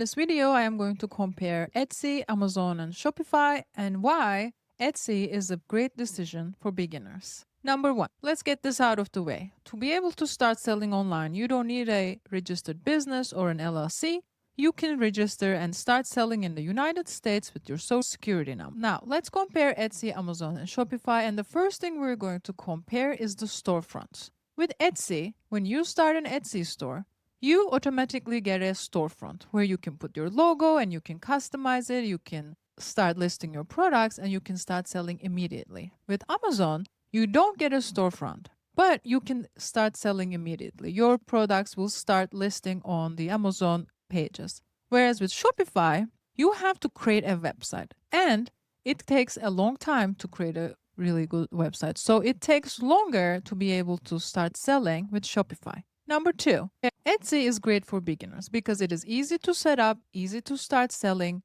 This video, I am going to compare Etsy, Amazon, and Shopify and why Etsy is a great decision for beginners. Number one, let's get this out of the way. To be able to start selling online, you don't need a registered business or an LLC. You can register and start selling in the United States with your social security number. Now, let's compare Etsy, Amazon, and Shopify. And the first thing we're going to compare is the storefronts. With Etsy, when you start an Etsy store, you automatically get a storefront where you can put your logo and you can customize it. You can start listing your products and you can start selling immediately. With Amazon, you don't get a storefront, but you can start selling immediately. Your products will start listing on the Amazon pages. Whereas with Shopify, you have to create a website and it takes a long time to create a really good website. So it takes longer to be able to start selling with Shopify. Number two, Etsy is great for beginners because it is easy to set up, easy to start selling.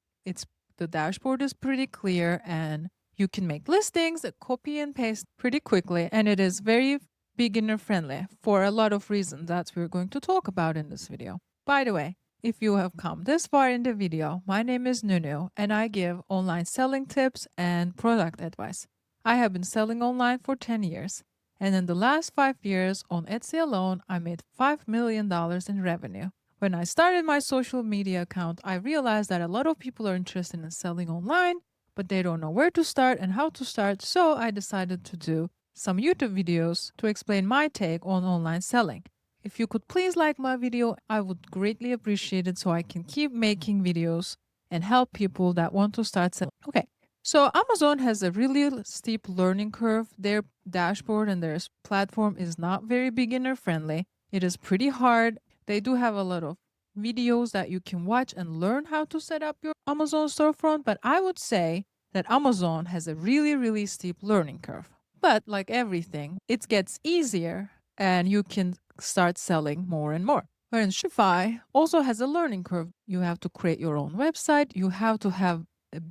The dashboard is pretty clear and you can make listings, copy and paste pretty quickly, and it is very beginner friendly for a lot of reasons that we're going to talk about in this video. By the way, if you have come this far in the video, my name is Nunu and I give online selling tips and product advice. I have been selling online for 10 years. And in the last 5 years on Etsy alone, I made $5 million in revenue. When I started my social media account, I realized that a lot of people are interested in selling online, but they don't know where to start and how to start. So I decided to do some YouTube videos to explain my take on online selling. If you could please like my video, I would greatly appreciate it so I can keep making videos and help people that want to start selling. Okay. So Amazon has a really steep learning curve. Their dashboard and their platform is not very beginner friendly. It is pretty hard. They do have a lot of videos that you can watch and learn how to set up your Amazon storefront, but I would say that Amazon has a really, really steep learning curve. But like everything, it gets easier and you can start selling more and more. Whereas Shopify also has a learning curve. You have to create your own website. You have to have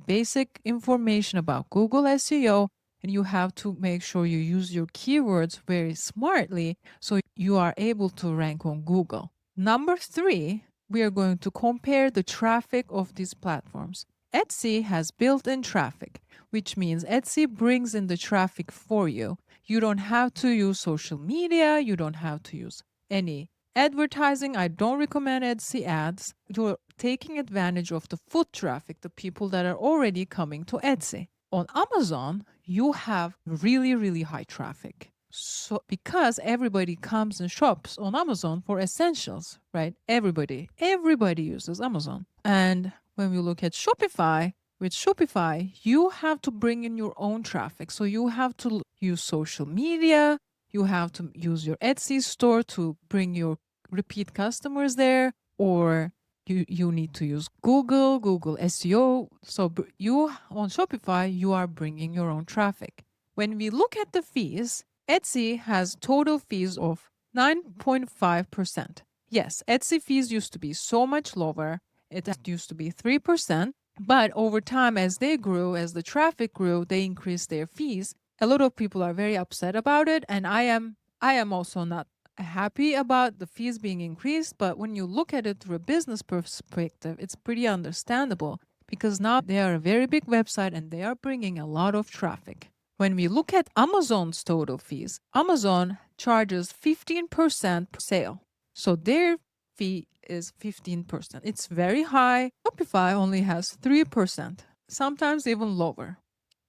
basic information about Google SEO, and you have to make sure you use your keywords very smartly so you are able to rank on Google. Number three, we are going to compare the traffic of these platforms. Etsy has built-in traffic, which means Etsy brings in the traffic for you. You don't have to use social media, you don't have to use any advertising. I don't recommend Etsy ads. You're taking advantage of the foot traffic, the people that are already coming to Etsy. On Amazon, you have really, really high traffic. So because everybody comes and shops on Amazon for essentials, right? Everybody uses Amazon. And when we look at Shopify, with Shopify, you have to bring in your own traffic. So you have to use social media, you have to use your Etsy store to bring your repeat customers there, or you need to use Google SEO. So you on Shopify, you are bringing your own traffic. When we look at the fees, Etsy has total fees of 9.5%. Yes, Etsy fees used to be so much lower. It used to be 3%. But over time, as they grew, as the traffic grew, they increased their fees. A lot of people are very upset about it, and I am also not happy about the fees being increased. But when you look at it through a business perspective, it's pretty understandable because now they are a very big website and they are bringing a lot of traffic. When we look at Amazon's total fees, Amazon charges 15% per sale. So their fee is 15%. It's very high. Shopify only has 3%, sometimes even lower.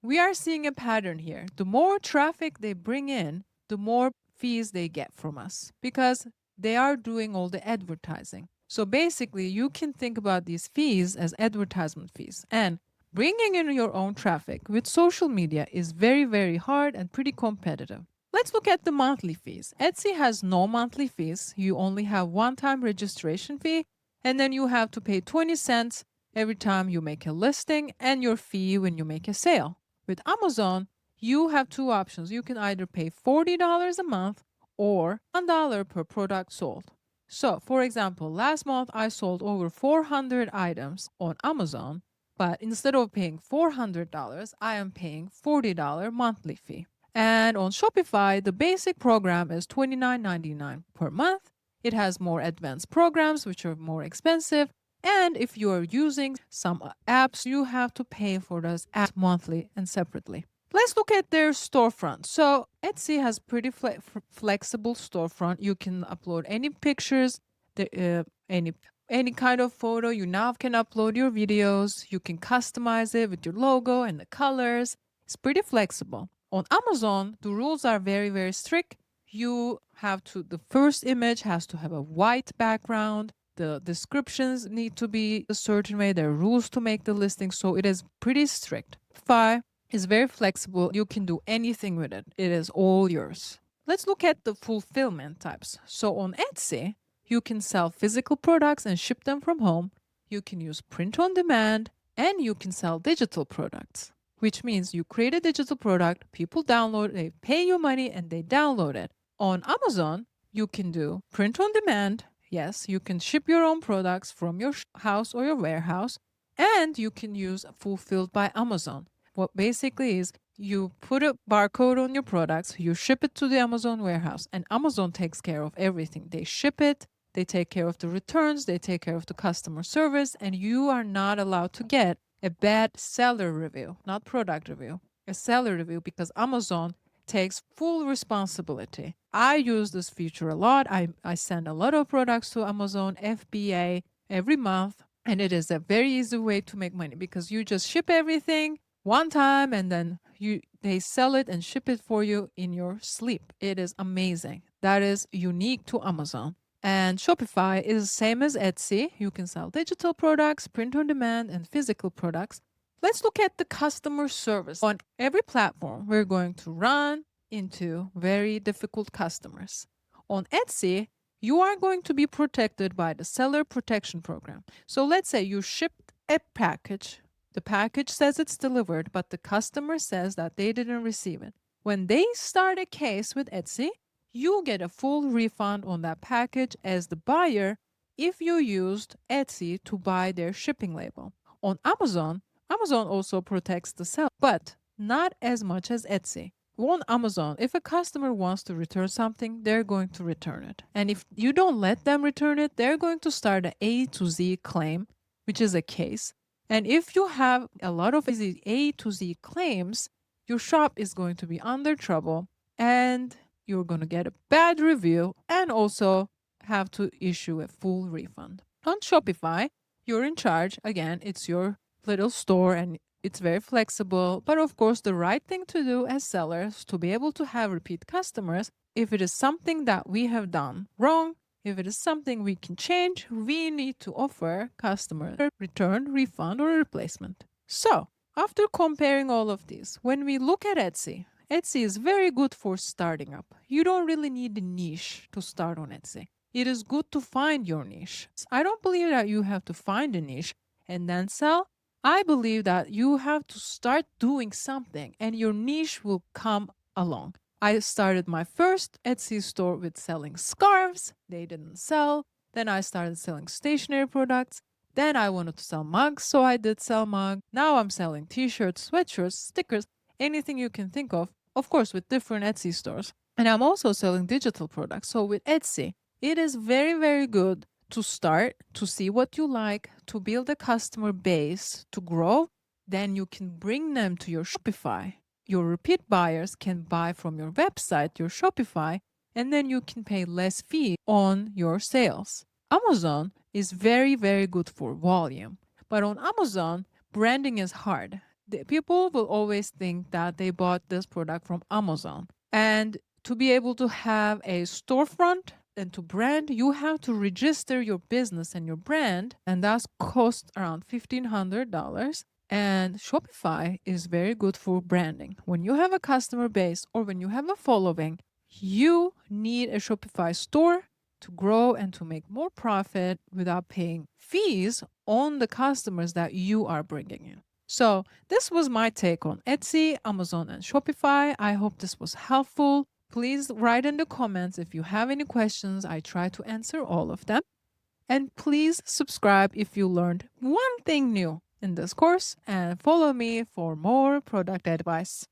We are seeing a pattern here. The more traffic they bring in, the more fees they get from us because they are doing all the advertising. So basically, you can think about these fees as advertisement fees. And bringing in your own traffic with social media is very, very hard and pretty competitive. Let's look at the monthly fees. Etsy has no monthly fees. You only have one-time registration fee, and then you have to pay 20 cents every time you make a listing and your fee when you make a sale. With Amazon, you have two options. You can either pay $40 a month or $1 per product sold. So, for example, last month I sold over 400 items on Amazon, but instead of paying $400, I am paying $40 monthly fee. And on Shopify, the basic program is $29.99 per month. It has more advanced programs, which are more expensive, And if you are using some apps, you have to pay for those apps monthly and separately. Let's look at their storefront. So Etsy has pretty flexible storefront. You can upload any pictures, any kind of photo. You now can upload your videos. You can customize it with your logo and the colors. It's pretty flexible. On Amazon, the rules are very, very strict. The first image has to have a white background. The descriptions need to be a certain way. There are rules to make the listing, so it is pretty strict. Shopify is very flexible. You can do anything with it. It is all yours. Let's look at the fulfillment types. So on Etsy, you can sell physical products and ship them from home. You can use print on demand, and you can sell digital products, which means you create a digital product, people download it, they pay you money, and they download it. On Amazon, you can do print on demand. Yes, you can ship your own products from your house or your warehouse, and you can use Fulfilled by Amazon. What basically is you put a barcode on your products, you ship it to the Amazon warehouse, and Amazon takes care of everything. They ship it, they take care of the returns, they take care of the customer service, and you are not allowed to get a bad seller review, not product review, a seller review, because Amazon takes full responsibility. I use this feature a lot. I send a lot of products to Amazon FBA every month, and it is a very easy way to make money because you just ship everything one time and then they sell it and ship it for you in your sleep. It is amazing. That is unique to Amazon. And Shopify is the same as Etsy. You can sell digital products, print on demand, and physical products. Let's look at the customer service. On every platform, we're going to run into very difficult customers. On Etsy, you are going to be protected by the seller protection program. So let's say you shipped a package. The package says it's delivered, but the customer says that they didn't receive it. When they start a case with Etsy, you get a full refund on that package as the buyer if you used Etsy to buy their shipping label. On Amazon also protects the seller, but not as much as Etsy. On Amazon, if a customer wants to return something, they're going to return it. And if you don't let them return it, they're going to start an A to Z claim, which is a case. And if you have a lot of A to Z claims, your shop is going to be under trouble and you're going to get a bad review and also have to issue a full refund. On Shopify, you're in charge. Again, it's your little store and it's very flexible. But of course, the right thing to do as sellers to be able to have repeat customers, if it is something that we have done wrong, if it is something we can change, we need to offer customers a return, refund, or a replacement. So, after comparing all of these, when we look at Etsy is very good for starting up. You don't really need a niche to start on Etsy. It is good to find your niche. I don't believe that you have to find a niche and then sell. I believe that you have to start doing something and your niche will come along. I started my first Etsy store with selling scarves. They didn't sell. Then I started selling stationery products. Then I wanted to sell mugs, so I did sell mugs. Now I'm selling t-shirts, sweatshirts, stickers, anything you can think of course, with different Etsy stores. And I'm also selling digital products. So with Etsy, it is very, very good to start, to see what you like, to build a customer base, to grow. Then you can bring them to your Shopify. Your repeat buyers can buy from your website, your Shopify, and then you can pay less fee on your sales. Amazon is very, very good for volume. But on Amazon, branding is hard. The people will always think that they bought this product from Amazon. And to be able to have a storefront and to brand, you have to register your business and your brand, and that costs around $1,500. And Shopify is very good for branding. When you have a customer base or when you have a following, you need a Shopify store to grow and to make more profit without paying fees on the customers that you are bringing in. So this was my take on Etsy, Amazon, and Shopify. I hope this was helpful. Please write in the comments if you have any questions. I try to answer all of them. And please subscribe if you learned one thing new in this course and follow me for more product advice.